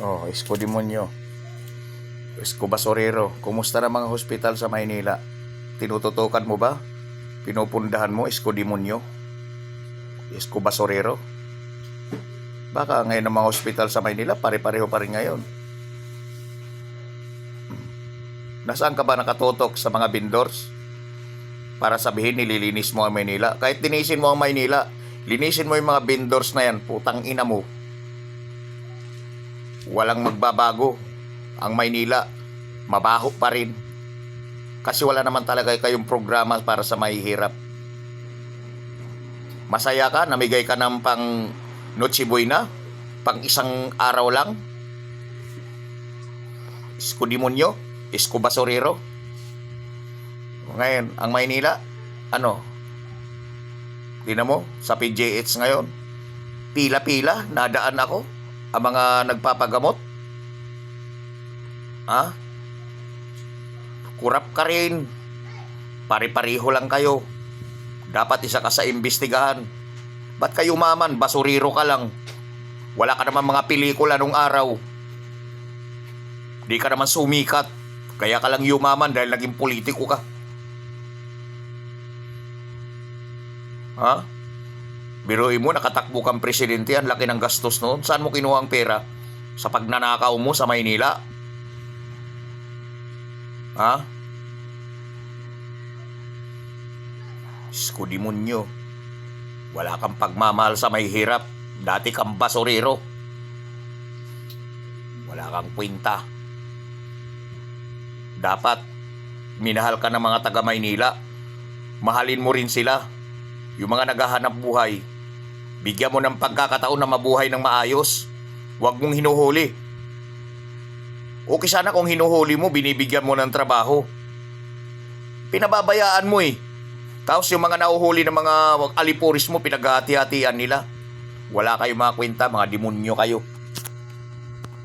Oh, Isko Demonyo. Isko Basurero. Kumusta na mga hospital sa Maynila? Tinututukan mo ba? Pinupundahan mo, Isko Demonyo? Isko Basurero? Baka ngayon ang mga hospital sa Maynila, pare-pareho pa rin ngayon. Nasaan ka ba nakatutok sa mga vendors? Para sabihin nililinis mo ang Maynila. Kahit linisin mo ang Maynila, linisin mo yung mga vendors na yan, putang ina mo. Walang magbabago. Ang Maynila, mabaho pa rin. Kasi wala naman talaga kayong programa para sa mahihirap. Masaya ka, namigay ka ng pang Noche Buena, pang isang araw lang. Isko Demonyo, Isko Basurero. Ngayon, ang Maynila, tingnan mo, sa PJH ngayon, pila-pila, nadaan ako, ang mga nagpapagamot. Kurap ka rin. Pare-pareho lang kayo. Dapat isa ka sa imbestigahan. Ba't kayo maman? Basuriro ka lang. Wala ka naman mga pelikula nung araw. Di ka naman sumikat. Kaya ka lang yumaman dahil naging politiko ka. Biruin mo, nakatakbo kang presidente, ang laki ng gastos noon. Saan mo kinuha ang pera? Sa pagnanakaw mo sa Maynila? Isko Demonyo. Wala kang pagmamahal sa may hirap. Dati kang basurero. Wala kang kwenta. Dapat minahal ka ng mga taga Maynila. Mahalin mo rin sila. Yung mga naghahanap buhay, bigyan mo ng pagkakataon na mabuhay ng maayos. Huwag mong hinuhuli. Okay sana kung hinuhuli mo, binibigyan mo ng trabaho. Pinababayaan mo eh. Tapos yung mga nahuhuli ng mga alipuris mo, pinaghati-hatian nila. Wala kayong mga kwenta, mga demonyo kayo.